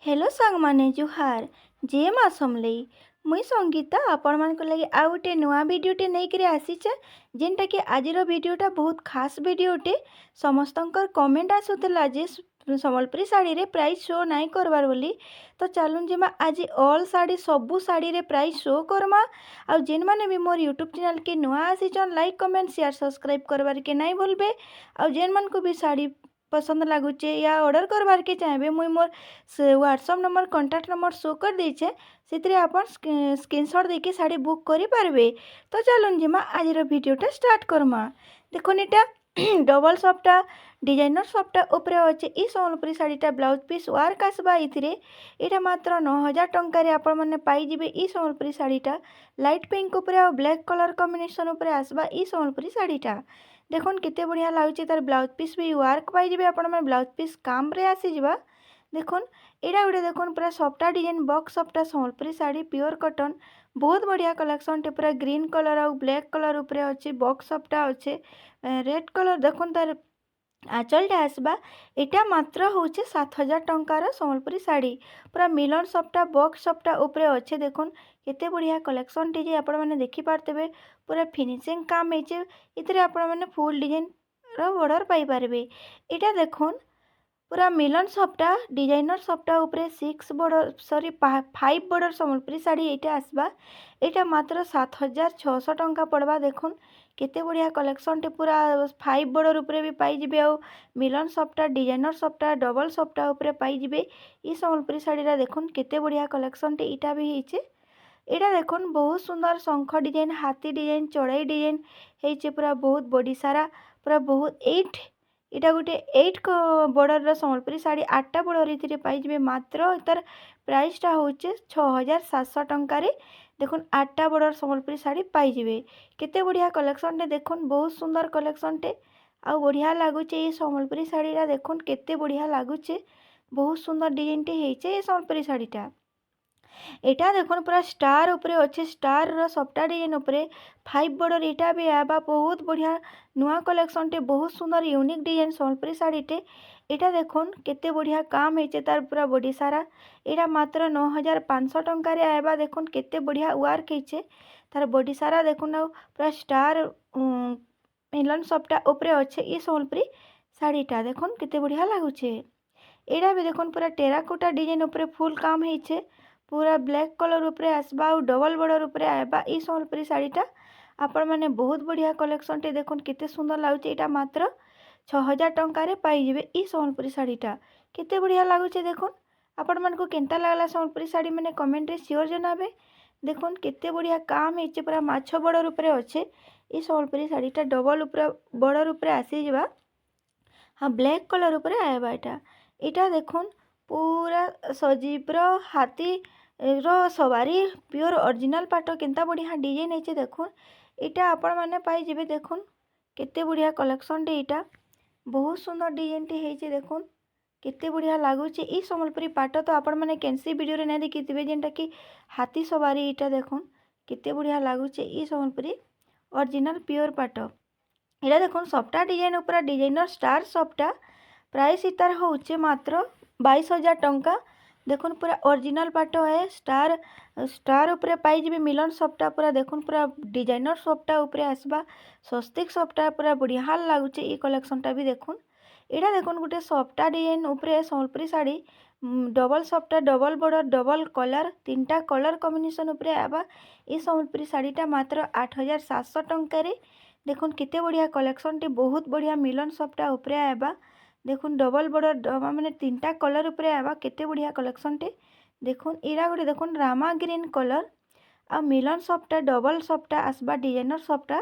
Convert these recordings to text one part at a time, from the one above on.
Hello सांग माने जुहार जे मासमले मुई संगीता आपण मान लगे आ गोटे नुआ भिडियोटे नहीं आसीचे जेनटा कि आजिर भिडियोटा बहुत खास भिडियोटे समस्तंकर कमेंट आसुला जे संबलपुरी साड़ी रे प्राइस शो नहीं करवार बोली। तो चलून जिमा आज ऑल साड़ी सबू साड़ी रे प्राइस शो करमा। आ जेन माने भी मोर यूट्यूब चैनल के नुआ आसीचन लाइक कमेंट शेयर सब्सक्राइब करवार के नहीं भूलबे। आ जेन मन को भी साड़ी पसंद लगुचे या ऑर्डर करवार के चाहे मुई मोर WhatsApp number contact number show कर देचे से आप स्क्रीनशॉट देके साड़ी बुक करि पारबे। तो चलून जिमा आज भिडियोटा स्टार्ट करमा। देखो इटा डबल सफ्टा डिजाइनर सफ्टा उपरे अच्छे ई सम्बलपुरी साड़ीटा ब्लाउज पीस वर्क आसबा इरा मात्र 9000 टंकार आपण मैंने पाइबे। ई सम्बलपुरी साड़ीटा लाइट पिंक उपरे और ब्लैक कलर कॉम्बिनेशन उपरे आसबा ई सम्बलपुरी साड़ीटा देखुन केते बढ़िया लगुचे। तार ब्लाउज पीस भी वर्क पाइबे आपण मैंने ब्लाउज पीस काम रे आसीजिबा। देखुन एटा गोटे देखुन पूरा सफ्टा डिजाइन बॉक्स सफ्टा सम्बलपुरी साड़ी प्योर कॉटन बहुत बढ़िया कलेक्शन टे पूरा ग्रीन कलर और ब्लैक कलर उपरे अच्छे बॉक्स सफ्टा अच्छे रेड कलर देखुन तार आंचलटा आसबा। एटा मात्र होचे 7000 टंकार सम्बलपुरी साड़ी पूरा मिलन सफ्टा बॉक्स सफ्टा उपरे अच्छे देखुन केते बढ़िया कलेक्शन टे जे आपण माने देखि पारतेबे पूरा फिनिशिंग काम हेचे इतरे आपण माने फुल डिजाइन रो बॉर्डर पाई पारबे। एटा देखुन पूरा मिलन सफ्टा डिजाइनर सफ्टा उपरे 6 border sorry 5 border Sambalpuri sari एटा आसबा। एटा मात्र 7600 टंका पड़वा। देखुन केते बढ़िया कलेक्शन टे पूरा 5 बॉर्डर उपरे भी पाई जिबे और मिलन सफ्टा डिजाइनर सफ्टा डबल सफ्टा उपरे पाई जिबे। ई सम्बलपुरी साड़ी रा देखुन केते बढ़िया कलेक्शन टे इटा भी हेचे। एटा देखुन बहुत सुंदर शंख डिजाइन हाथी डिजाइन चढ़ाई डिजाइन हेचे पूरा बहुत बड़ी सारा पूरा बहुत 8 इटा गोटे 8 बॉर्डर सम्बलपुरी साड़ी 8टा बॉर्डर ये पाइबे मात्र तार प्राइसटा होचे 6700 टंकार। देखुन 8टा बॉर्डर सम्बलपुरी साड़ी पाइबे केते बढ़िया कलेक्शन टे देखुन बहुत सुंदर कलेक्शन टे आ बढ़िया लगुचे। ये सम्बलपुरी साड़ी रा देखुन केते बढ़िया लगुचे बहुत सुंदर डिजाइन टे हेचे ये सम्बलपुरी साड़ीटा। एटा देखुन पूरा स्टार उपरे अच्छे स्टार रो सफ्टा डिजाइन उपरे 5 बॉर्डर एटा भी आबा बहुत बढ़िया नुआ कलेक्शन टे बहुत सुंदर यूनिक डिजाइन सम्बलपुरी साड़ी टे। एटा देखुन केते बढ़िया काम हेचे तार पूरा बॉडी सारा एटा मात्र 9500 टंकार आएबा। देखुन केते बढ़िया वर्क हेचे तार बॉडी सारा देखुन पूरा स्टार मिलन सफ्टा उपरे अच्छे ये सम्बलपुरी साड़ीटा देखुन केते बढ़िया लगुचे। एटा भी देखुन पूरा टेराकोटा डिजाइन उपरे फुल काम हेचे पूरा ब्लैक कलर उपरे आसबा और डबल बॉर्डर उपरे आएबा। ई सम्बलपुरी साड़ीटा आपण माने बहुत बढ़िया कलेक्शन टे देखुन केते सुंदर लागुचे। एटा मात्र 6000 टंकार पाइबे। ई सम्बलपुरी साड़ीटा केते बढ़िया लागुचे देखुन आपण मान को केनता लागला सम्बलपुरी साड़ी मैंने कमेंट रे श्योर जनाबे। देखुन केते बढ़िया काम हेचे पूरा माछ बॉर्डर उपरे अच्छे ई सम्बलपुरी साड़ीटा डबल उपरे बॉर्डर उपरे आसी जिबा। हाँ ब्लैक कलर उपरे आएबा। एटा देखुन पूरा सजीब्र हाथी रो सवारी प्योर ओरिजिनल पाट केनता बढ़िया डिजाइन हेचे देखुन एटा आपण माने पाई जिबे। देखुन केते बढ़िया कलेक्शन टे एटा बहुत सुंदर डिजाइन टे हेचे देखुन केते बढ़िया लागुचे। ई सम्बलपुरी पाट तो आपण माने कैंसी वीडियो रे नै देखिथिबे जेनटा कि हाथी सवारी एटा देखुन केते बढ़िया लागुचे ई सम्बलपुरी ओरिजिनल प्योर पाट। एटा देखुन सफ्टा डिजाइन ऊपर डिजाइनर स्टार सफ्टा प्राइस इतार होचे मात्र 22000 टंका। देखुन पूरा ओरिजिनल पाट है स्टार स्टार उपरे पाइबे मिलन सफ्टा पूरा देखुन पूरा डिजाइनर सफ्टा उपरे आसबा स्वस्तिक सफ्टा पूरा बढ़िया लगुचे। ई कलेक्शनटा भी देखुन एटा देखुन गोटे सफ्टा डिजाइन उपरे सम्बलपुरी साड़ी डबल सफ्टा डबल बॉर्डर डबल कलर 3टा कलर कॉम्बिनेशन उपरे आबा। ई सम्बलपुरी साड़ीटा मात्र 8700 टंकार। देखुन केते बढ़िया कलेक्शन टे बहुत बढ़िया मिलन सफ्टा उपरे आबा। देखुन डबल बॉर्डर माने 3टा कलर उपरे आबा केते बढ़िया कलेक्शन टे देखुन एरा गोटे देखुन रामा ग्रीन कलर आ मिलन सफ्टा डबल सफ्टा आसबा डिजाइनर सफ्टा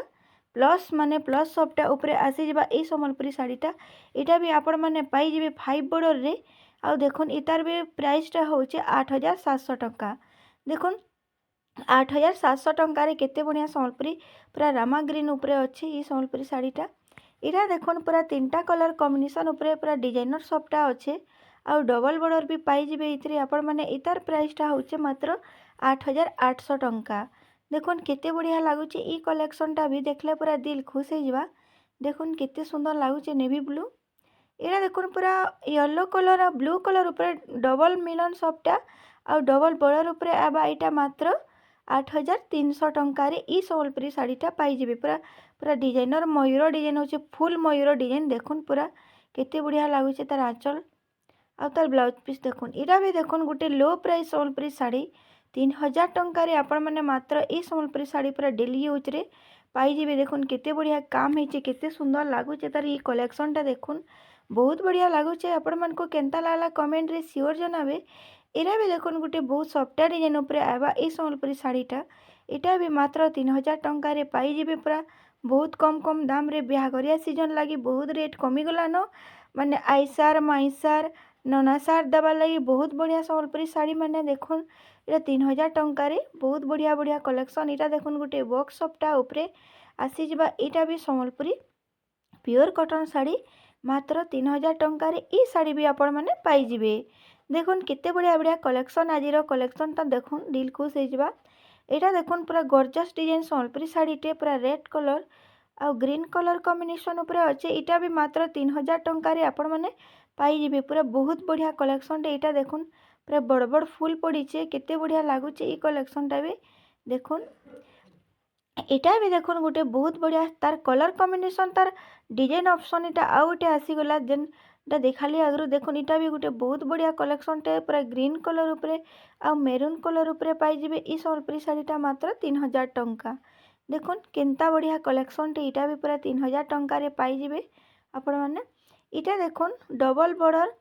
प्लस माने प्लस सफ्टा उपरे आसी जिबा। ए सम्बलपुरी साड़ीटा एटा भी आपण माने पाई जिबे 5 बॉर्डर रे आ देखुन इतार भी प्राइसटा होचे 8700 टंका। देखुन 8700 टंकार केते बढ़िया सम्बलपुरी पूरा रामा ग्रीन उपरे अच्छे ई सम्बलपुरी साड़ीटा। एटा देखुन पूरा 3टा कलर कॉम्बिनेशन उपरे पूरा डिजाइनर सफ्टा अच्छे आ डबल बॉर्डर भी पाई जिबे इतरे आपण माने इतार प्राइसटा होचे मात्र 8800 टंका। देखुन केते बढ़िया लगुचे ई कलेक्शनटा भी देखले पूरा दिल खुश हो जिबा। देखुन केते सुंदर लगुचे नेवी ब्लू एटा देखुन पूरा येलो कलर और ब्लू कलर ऊपर डबल मिलन सबटा आ डबल बॉर्डर ऊपर आबा एटा मात्र 8,300 टंकार ई संबलपुरी शाढ़ीटा पाइबे। पूरा पूरा डिजाइनर मयूर डिजाइन होचे फुल मयूर डिजाइन देखुन पूरा केते बढ़िया लगुचे तार आंचल आ तार ब्लाउज पीस देखुन। इटा भी देखुन गोटे लो प्राइस संबलपुरी शाढ़ी 3,000 टंकार आपण मैंने मात्र ई संबलपुरी शाढ़ी पूरा डेली यूज रे पाइबे। देखुन केते बढ़िया काम होइचे केते सुंदर लगुचे तार ई कलेक्शनटा देखुन बहुत बढ़िया लगुचे। आपण मन को केनता लागला कमेंट रे सियोर जनाबे। एरा भी देखुन गोटे बहुत सफ्टा डिजाइन उपर आवा ई संबलपुरी शाढ़ीटा एटा भी मात्र 3,000 टंकार पाइबे। पूरा बहुत कम कम दाम रे बिहाघरिया सीजन लगी बहुत रेट कमिगला न माने आईसार माइसार ननासार दबार लगी बहुत बढ़िया संबलपुरी शाढ़ी मैंने देखुन ये 3,000 टंकार बहुत बढ़िया बढ़िया कलेक्शन। इटा देखुन गोटे बॉक्स सप्टा उपरे आसी जिबा एटा भी संबलपुरी प्योर कॉटन शाढ़ी मात्र 3,000 टंकार ई शाढ़ी भी आपण मैंने पाइबे। देखुन केते बढ़िया बढ़िया कलेक्शन आज कलेक्शनटा देखुन दिल खुश हो जावा। एटा देखुन पूरा गॉर्जियस डिजाइन संबलपुरी शाढ़ीटे पूरा रेड कलर आ ग्रीन कलर कॉम्बिनेशन उपरे अच्छे इटा भी मात्र 3,000 टंकार आपण मैंने पाइबे। पूरा बहुत बढ़िया कलेक्शन एटा देखुन पूरा बड़ बड़ फुल पड़ीचे केते बढ़िया लगुचे ई कलेक्शनटा भी देखुन। एटा भी देखुन गोटे बहुत बढ़िया तार कलर कॉम्बिनेशन तार डिजाइन ऑप्शन एटा आउ गोटे आसीगला जेन टा देखाली आगु देखुन इटा भी गोटे बहुत बढ़िया कलेक्शन टे पूरा ग्रीन कलर उपरे आ मेरून कलर उपरे पाइबे। ई संबलपुरी शाढ़ीटा मात्र 3,000 टंका देखुन केनता बढ़िया कलेक्शन टे इटा भी पूरा 3,000 टंकार पाइबे आपण मैंने। इटा देखुन डबल बॉर्डर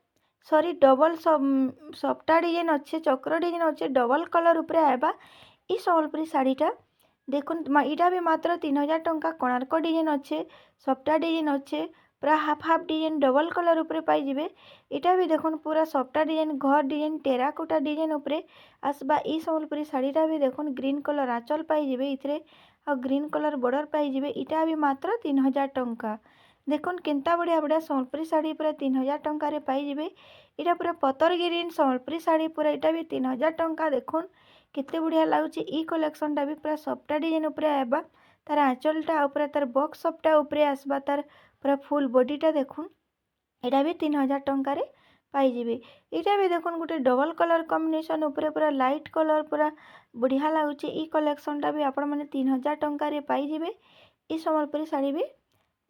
सॉरी डबल सफ्टा डिजाइन अच्छे चक्र डिजाइन अच्छे डबल कलर उपरे आवा ई संबलपुरी शाढ़ीटा देखुन इटा भी मात्र 3,000 टंका कोणार्क डिजाइन अच्छे सफ्टा डिजाइन अच्छे पूरा half half design double colour उपरे पाइबे। इटा भी देखुन पूरा सफ्टा डिजाइन घर डिजाइन टेराकोटा डिजाइन उपरे आसबा ई संबलपुरी शाढ़ीटा भी देखुन ग्रीन कलर आंचल पाइबे इथरे आ ग्रीन कलर बॉर्डर पाइबे। इटा भी मात्र 3,000 टंका देखुन केनता बढ़िया बढ़िया संबलपुरी शाढ़ी पूरा 3,000 टंकार पाइबे। इटा पूरा पतर ग्रीन संबलपुरी शाढ़ी पूरा इटा भी 3,000 टंका देखुन केते बढ़िया लगुचे ई कलेक्शनटा भी पूरा सफ्टा डिजाइन उपरे आबा तार आंचलटा उपरे तार बॉक्स सफ्टा उपरे आसबा तार पूरा फुल बॉडीटा देखुन एटा भी 3,000 टंकार पाइबे। इटा भी देखुन गोटे डबल कलर कॉम्बिनेशन उपरे पूरा लाइट कलर पूरा बढ़िया लगुचे ई कलेक्शनटा भी आपण मैंने 3,000 टंकार पाइबे। ई संबलपुरी शाढ़ी भी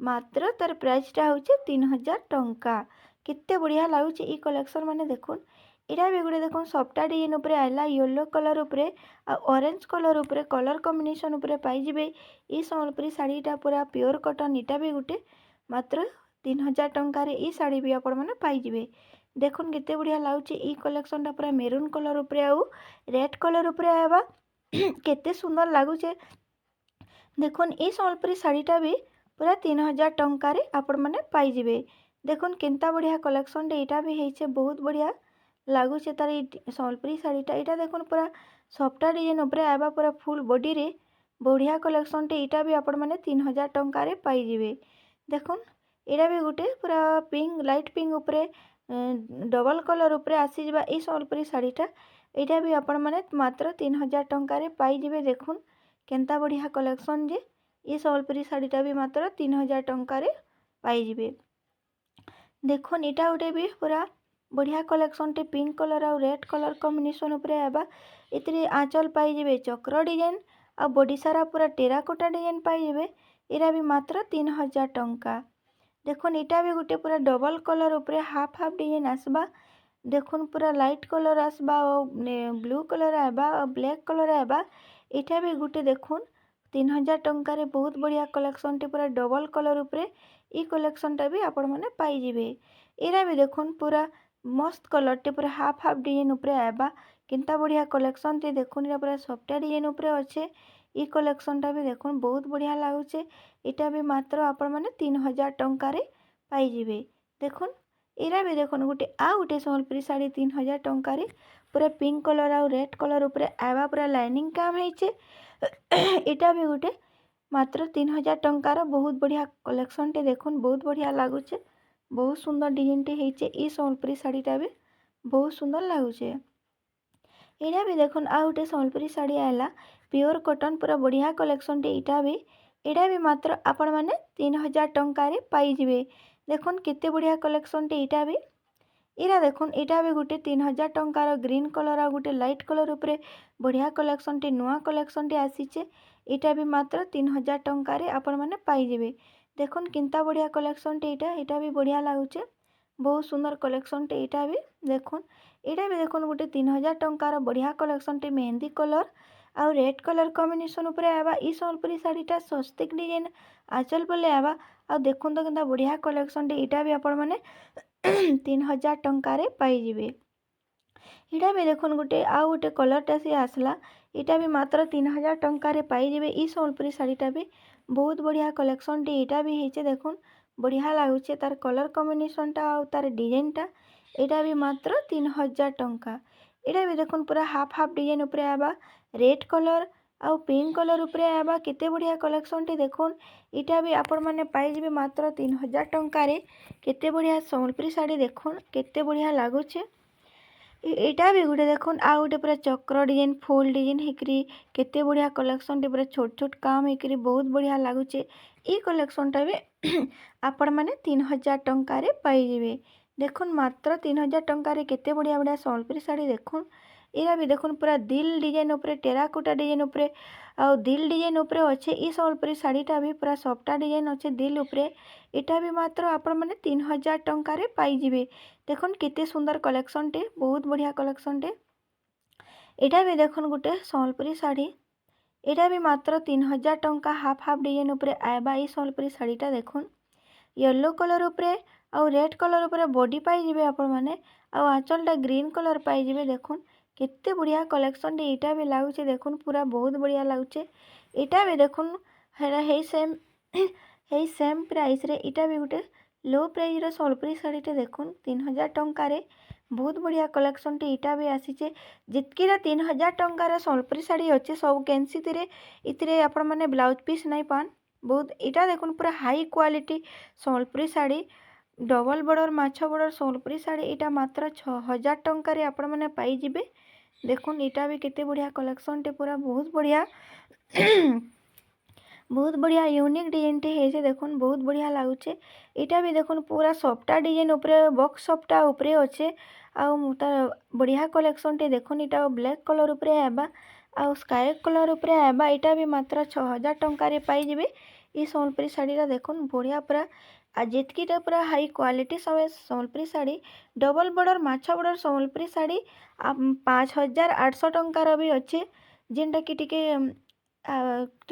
मात्र तार प्राइसटा होचे 3,000 टंका केते बढ़िया लगुचे ई कलेक्शन मैंने देखुन। इटा भी गोटे देखुन सफ्टा डिजाइन उपरे आइला येलो कलर उपरे आ ऑरेंज कलर उपरे कलर कॉम्बिनेशन उपरे पाइबे। ई संबलपुरी शाढ़ीटा पूरा प्योर कॉटन इटा भी गोटे मात्र 3,000 टंकार ई शाढ़ी भी आपण मैंने पाइबे। देखुन केते बढ़िया लगुचे ई कलेक्शनटा पूरा मेरून कलर उपरे आउ रेड कलर उपरे आवा केते सुंदर लगुचे। देखुन ई संबलपुरी शाढ़ीटा भी पूरा 3,000 टंकार आपण मैंने पाइबे। देखुन केनता बढ़िया कलेक्शन टे इटा भी होइछे बहुत बढ़िया लगुचे तार संबलपुरी शाढ़ीटा। इटा देखुन पूरा सफ्टा डिजाइन उपरे आवा पूरा फुल बॉडी रे बढ़िया कलेक्शन टे इटा भी आपण मैंने 3,000 टंकार पाइबे। देखुन एटा भी गोटे पूरा पिंक लाइट पिंक उपरे डबल कलर उपरे आसी जिबा ई संबलपुरी शाढ़ीटा एटा भी आपण मैंने मात्र 3,000 टंकार पाइबे। देखुन केनता बढ़िया कलेक्शन जे ई संबलपुरी शाढ़ीटा भी मात्र 3,000 टंकार पाइबे। देखुन इटा गोटे भी पूरा बढ़िया कलेक्शन टे पिंक कलर और रेड कलर कॉम्बिनेशन उपरे आबा इतरे आंचल पाइबे चक्र डिजाइन आ बॉडी सारा पूरा टेराकोटा डिजाइन पाइबे। एरा भी मात्र 3,000 टंका देखुन इटा भी गोटे पूरा डबल कलर उपरे हाफ हाफ डिजाइन आसबा देखुन पूरा लाइट कलर आसबा ब्लू कलर आबा और ब्लैक कलर आबा इटा भी गोटे देखुन 3,000 टंकार बहुत बढ़िया कलेक्शन टे पूरा डबल कलर उपरे ई कलेक्शनटा भी आपण मैंने पाइबे। एरा भी देखुन पूरा मस्त कलर टे पूरा हाफ हाफ डिजाइन उपरे आबा किंता बढ़िया कलेक्शन टे देखुन इरा पूरा सफ्टा डिजाइन उपरे अच्छे ई कलेक्शनटा भी देखुन बहुत बढ़िया लगुचे। इटा भी मात्र आपण मैंने 3,000 टंकार पाइबे। देखुन एरा भी देखुन गोटे आ गोटे संबलपुरी शाढ़ी 3,000 टंकार पूरा पिंक कलर और रेड कलर उपरे आवा पूरा लाइनिंग काम होइछे इटा भी गोटे मात्र 3,000 टंकार बहुत बढ़िया कलेक्शन टे देखुन बहुत बढ़िया लगुचे बहुत सुंदर डिजाइन टे होइछे ई संबलपुरी शाढ़ीटा भी बहुत सुंदर लगुचे। एटा भी देखुन आ गोटे संबलपुरी शाढ़ी आइला प्योर कॉटन पूरा बढ़िया कलेक्शन टे इटा भी मात्र आपण मैंने 3,000 टंकार पाइबे। देखुन केते बढ़िया कलेक्शन टे एटा भी इरा देखुन एटा भी गोटे 3000 टंकार ग्रीन कलर आ गोटे लाइट कलर उपरे बढ़िया कलेक्शन टे नुआ कलेक्शन टे आसीचे एटा भी मात्र 3000 टंकार आपण माने पाई जेबे। देखुन किंता बढ़िया कलेक्शन टे एटा भी बढ़िया लागुचे बहुत सुंदर कलेक्शन टे एटा भी देखुन एटा भी देखुन गोटे 3000 टंकार बढ़िया कलेक्शन टे मेहंदी कलर आ रेड कलर कॉम्बिनेशन उपरे आवा ई संबलपुरी साड़ीटा स्वस्तिक डिजाइन आंचल बोले आवा आ देखुन तो केंता बढ़िया कलेक्शन टे एटा भी आपण माने 3000 टंकार पाइबे। इटा भी देखुन गोटे आउ गोटे कलरटा सी आसला इटा भी मात्र 3000 टंकार पाइबे। ई संबलपुरी साड़ीटा भी बहुत बढ़िया कलेक्शन टे एटा भी होचे देखुन बढ़िया लगुचे तार कलर कॉम्बिनेशनटा आ तार डिजाइनटा एटा भी मात्र 3000 टंका। एटा भी देखुन पूरा हाफ हाफ डिजाइन उपरे आबा रेड कलर आउ पिंक कलर उपरे आबा केते बढ़िया कलेक्शन टे देखुन इटा भी आपण माने पाई जेबे मात्र 3000 टंकार। केते बढ़िया संबलपुरी साड़ी देखुन केते बढ़िया लागुचे एटा भी गोटे देखुन आ गोटे पूरा चक्र डिजाइन फुल डिजाइन हेकरी केते बढ़िया कलेक्शन टे पूरा छोट छोट काम हेकरी बहुत बढ़िया लागुचे ई कलेक्शन टा भी आपण माने 3000 टंकार पाई जेबे। देखुन मात्र 3000 टंकार केते बढ़िया बढ़िया संबलपुरी साड़ी देखुन एरा भी देखुन पूरा दिल डिजाइन उपरे टेराकोटा डिजाइन उपरे आ दिल डिजाइन उपरे अच्छे ई संबलपुरी साड़ीटा भी पूरा सफ्टा डिजाइन अच्छे दिल उपरे एटा भी मात्र आपण माने 3000 टंकार पाई जेबे। देखुन केते सुंदर कलेक्शन टे बहुत बढ़िया कलेक्शन टे एटा भी देखुन गोटे संबलपुरी साड़ी एटा भी मात्र 3000 टंका हाफ हाफ डिजाइन उपरे आएबा ई संबलपुरी साड़ीटा देखुन येलो कलर उपरे आ रेड कलर उपरे बॉडी पाई जेबे आपण माने आ आंचलटा ग्रीन कलर पाई जेबे। देखुन केते बढ़िया कलेक्शन टे एटा भी लागुचे देखुन पूरा बहुत बढ़िया लागुचे एटा भी देखुन हेरा हे सेम प्राइस रे एटा भी गोटे लो प्राइस रो संबलपुरी साड़ीटे देखुन 3000 टंकार बहुत बढ़िया कलेक्शन टे एटा भी आसीचे जितकीरा 3000 टंकार संबलपुरी साड़ी अच्छे सब कैंसी तिरे इतिरे आपण माने ब्लाउज पीस नहीं पान बहुत एटा देखुन पूरा high quality Sambalpuri sari double border माछ बॉर्डर संबलपुरी साड़ी एटा मात्र 6000 टंकार आपण माने पाई जिबे। देखुन एटा भी केते बढ़िया कलेक्शन टे पूरा बहुत बढ़िया बहुत बढ़िया यूनिक डिजाइन टे है देखुन बहुत बढ़िया लागुचे एटा भी देखुन पूरा सफ्टा डिजाइन उपरे बॉक्स सफ्टा उपरे अच्छे आउ तार बढ़िया कलेक्शन टे देखुन एटा ब्लैक कलर उपरे आबा आउ स्काई कलर उपरे आबा एटा भी मात्र 6000 टंकार पाई जेबे। ई संबलपुरी साड़ीटा देखुन बढ़िया पूरा आ जितकीटा पूरा high quality Sambalpuri sari double border माछ बॉर्डर संबलपुरी साड़ी 5800 टंकार भी अच्छे जेनटा कि टिके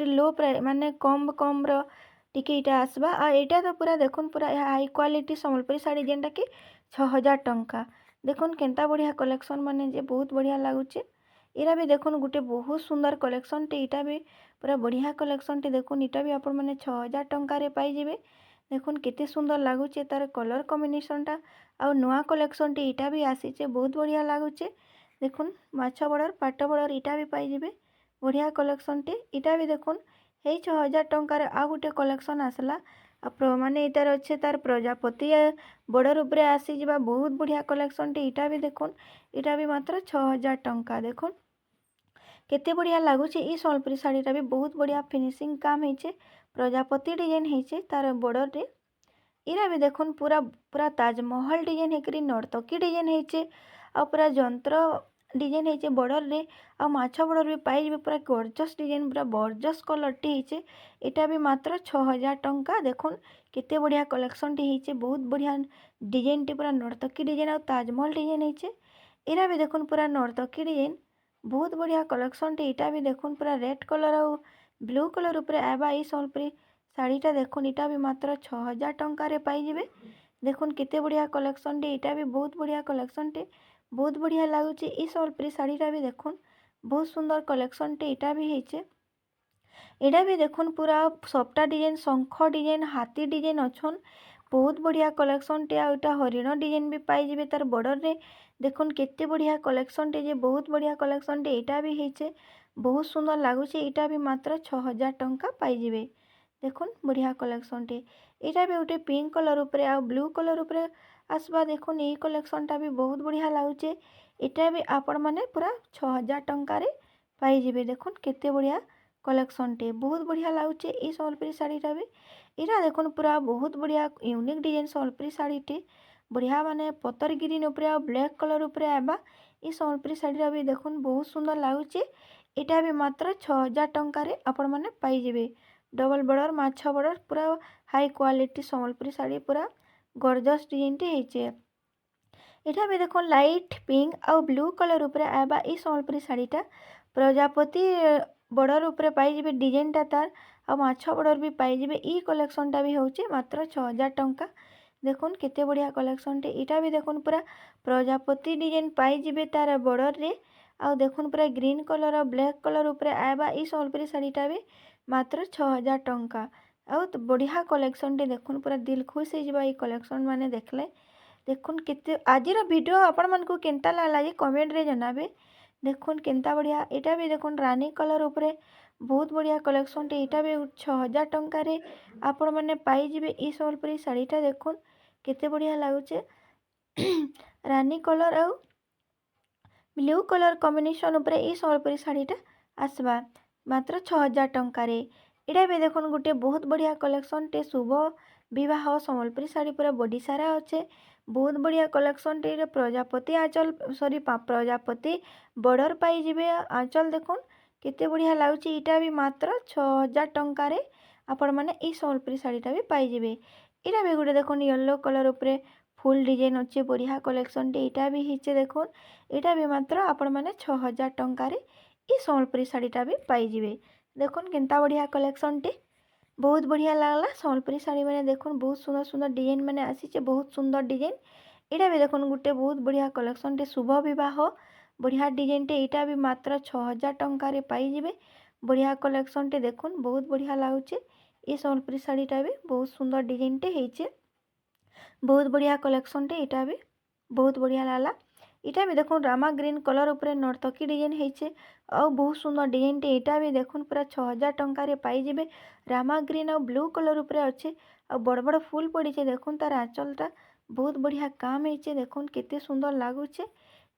लो प्राइस माने कम कम रो टिके इटा आसबा आ एटा तो पूरा देखुन पूरा हाई क्वालिटी संबलपुरी साड़ी जेनटा कि 6000 टंका। देखुन केंता बढ़िया कलेक्शन माने जे बहुत बढ़िया लागुचे एरा भी देखुन गोटे बहुत सुंदर कलेक्शन टे एटा भी पूरा बढ़िया कलेक्शन टे देखुन एटा भी आपण माने 6000 टंकार पाई जेबे। देखुन केते सुंदर लागुचे तार कलर कॉम्बिनेशनटा आ नुआ कलेक्शन टे एटा भी आसीचे बहुत बढ़िया लागुचे देखुन माछ बॉर्डर पाट बॉर्डर एटा भी पाई जेबे बढ़िया कलेक्शन टे एटा भी देखुन हे 6000 टंकार आ गोटे कलेक्शन आसला माने एटार अच्छे तार प्रजापति बॉर्डर उपरे आसी जिबा बहुत बढ़िया कलेक्शन टे एटा भी देखुन एटा भी मात्र 6000 टंका। देखुन केते बढ़िया लागुचे ई संबलपुरी साड़ीटा भी बहुत बढ़िया फिनिशिंग काम हेचे प्रजापति डिजाइन हेचे तार बॉर्डर रे एरा भी देखुन पूरा पूरा ताजमहल डिजाइन हेकरी नर्तकी डिजाइन हेचे आ पूरा जंत्र डिजाइन हेचे बॉर्डर रे आ माछ बॉर्डर भी पाई जेबे पूरा गॉर्जियस डिजाइन पूरा गॉर्जियस कलर टी हेचे एटा भी मात्र 6000 टंका। देखुन केते बढ़िया कलेक्शन टी हेचे बहुत बढ़िया डिजाइन टी पूरा नर्तकी डिजाइन आ ताजमहल डिजाइन हेचे एरा भी देखुन पूरा नर्तकी डिजाइन बहुत बढ़िया कलेक्शन टी एटा भी देखुन पूरा रेड कलर आ ब्लू कलर उपरे आबा ई संबलपुरी साड़ीटा देखुन एटा भी मात्र 6000 टंकार पाई जेबे। देखुन केते बढ़िया कलेक्शन टे एटा भी बहुत बढ़िया कलेक्शन टे बहुत बढ़िया लागुचे ई संबलपुरी साड़ीटा भी देखुन बहुत सुंदर कलेक्शन टे एटा भी हेचे एटा भी देखुन पूरा सफ्टा डिजाइन शंख डिजाइन हाथी डिजाइन अच्छन बहुत बढ़िया कलेक्शन टे आउटा हरिण डिजाइन भी पाई जेबे तार बॉर्डर रे देखुन केते बढ़िया कलेक्शन टे जे बहुत बढ़िया कलेक्शन टे एटा भी हेचे बहुत सुंदर लागुचे एटा भी मात्र 6000 टंका पाई जेबे। देखुन बढ़िया कलेक्शन टे एटा भी गोटे पिंक कलर उपरे आ ब्लू कलर उपरे आसबा देखुन ये कलेक्शनटा भी बहुत बढ़िया लागुचे एटा भी आपण माने पूरा 6000 टंकार पाई जेबे। देखुन केते बढ़िया कलेक्शनटे बहुत बढ़िया लगुचे ये सम्बलपुरी शाढ़ीटा भी यहाँ देखो पूरा बहुत बढ़िया यूनिक डिजाइन सम्बलपुरी शाढ़ीटे बढ़िया माने पतर ग्रीन उपरे आ ब्लैक कलर उपरे आबा ये सम्बलपुरी शाढ़ीटा भी देखो बहुत सुंदर लगुचे यहाँ भी मात्र 6000 टंकार आपण मैंने पाइबे डबल बॉर्डर माछ बॉर्डर पूरा हाई क्वालिटी सम्बलपुरी शाढ़ी पूरा गॉर्जियस डिजाइनटे होइचे यहाँ भी देखो लाइट पिंक आउ ब्लू कलर उपरे आबा ये सम्बलपुरी शाढ़ीटा प्रजापति बॉर्डर उपरे पाइबे डिजाइनटा तार आ माछ बॉर्डर भी पाइबे ई कलेक्शनटा भी होचे मात्र 6000 टंका देखुन केते बढ़िया कलेक्शनटे यहाँ भी देखुन पूरा प्रजापति डिजाइन पाइबे तार बॉर्डर रे आ देखुन पूरा ग्रीन कलर और ब्लैक कलर उपरे आबा ई सम्बलपुरी शाढ़ीटा भी मात्र 6000 टंका आउ बढ़िया कलेक्शनटे देखुन पूरा दिल खुश हो जाए कलेक्शन माने देखले देखुन केते आजिर वीडियो आपण मानकु केनता लागला जे कमेंट रे जनाबे देखुन केनता बढ़िया यहाँ भी देखुन रानी कलर उपरे बहुत बढ़िया कलेक्शनटे यहाँ भी 6000 टंकार आपण मैंने पाइबे ई सम्बलपुरी शाढ़ीटा देखुन केते बढ़िया लगुचे रानी कलर आउ ब्लू कलर कॉम्बिनेशन उपरे ई सम्बलपुरी शाढ़ीटा आसबा मात्र 6000 टंकार यहाँ भी देखुन गोटे बहुत बढ़िया कलेक्शनटे शुभ विवाह सम्बलपुरी शाढ़ी पूरा बड़ी सारा अच्छे बहुत बढ़िया कलेक्शनटे प्रजापति आंचल सॉरी प्रजापति बॉर्डर पाइबे आंचल देखुन केते बढ़िया लगुच यहाँ भी मात्र 6000 टंकार आपण मैंने ई सम्बलपुरी शाढ़ीटा भी पाइबे यहाँ भी गोटे देखुन येलो कलर उपरे फुल डिजाइन अच्छे बढ़िया कलेक्शनटे यहाँ भी हिचे देखुन यहाँ भी मात्र आपण मैंने 6000 टंकार ई सम्बलपुरी शाढ़ीटा भी पाइबे देखुन केनता बढ़िया कलेक्शनटे बहुत बढ़िया लगला सम्बलपुरी शाढ़ी मैंने देखुन बहुत सुंदर सुंदर डिजाइन मैंने आसीचे बहुत सुंदर डिजाइन यहाँ भी देखुन गोटे बहुत बढ़िया कलेक्शनटे शुभ विवाह बढ़िया डिजाइनटे यहाँ भी मात्र 6000 टंकार पाइबे बढ़िया कलेक्शनटे देखुन बहुत बढ़िया लगुचे ये सम्बलपुरी शाढ़ीटा भी बहुत सुंदर डिजाइनटे होइचे बहुत बढ़िया कलेक्शनटे यहाँ भी बहुत बढ़िया लागला यहाँ भी देखुन रामा ग्रीन कलर उपरे नर्तकी डिजाइन होइचे और बहुत सुंदर डिजाइनटे यहाँ भी देखुन पूरा 6000 टंकार पाइबे रामा ग्रीन और ब्लू कलर उपरे अच्छे और बड़ बड़ फूल पड़ी देखुन तार आंचलटा बहुत बढ़िया काम होइचे देखुन केते सुंदर लगुचे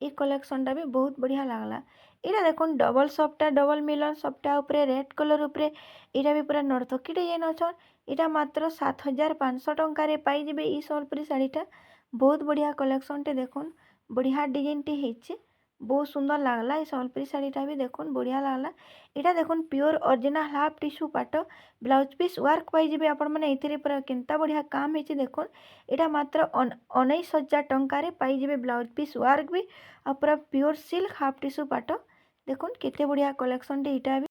ये कलेक्शनटा भी बहुत बढ़िया लागला यहाँ देखुन डबल सफ्टा डबल मिलन सफ्टा उपरे रेड कलर उपरे यहाँ भी पूरा नर्तकी डिजाइन अच्छन यहाँ मात्र 7500 टंकार पाइबे ई सम्बलपुरी शाढ़ीटा बहुत बढ़िया कलेक्शनटे देखुन बढ़िया डिजाइनटे होइचे बहुत सुंदर लागला ये सम्बलपुरी शाढ़ीटा भी देखुन बढ़िया लागला यहाँ देखुन प्योर ओरिजिनल हाफ टिश्यू पाट ब्लाउज पीस वर्क पाइबे आपण मैंने ये पूरा केनता बढ़िया काम होइचे देखुन यहाँ मात्र 19000 टंकार पाइबे ब्लाउज पीस वर्क भी आ पूरा प्योर सिल्क हाफ टिश्यू पाट देखुन केते बढ़िया कलेक्शनटे यहाँ भी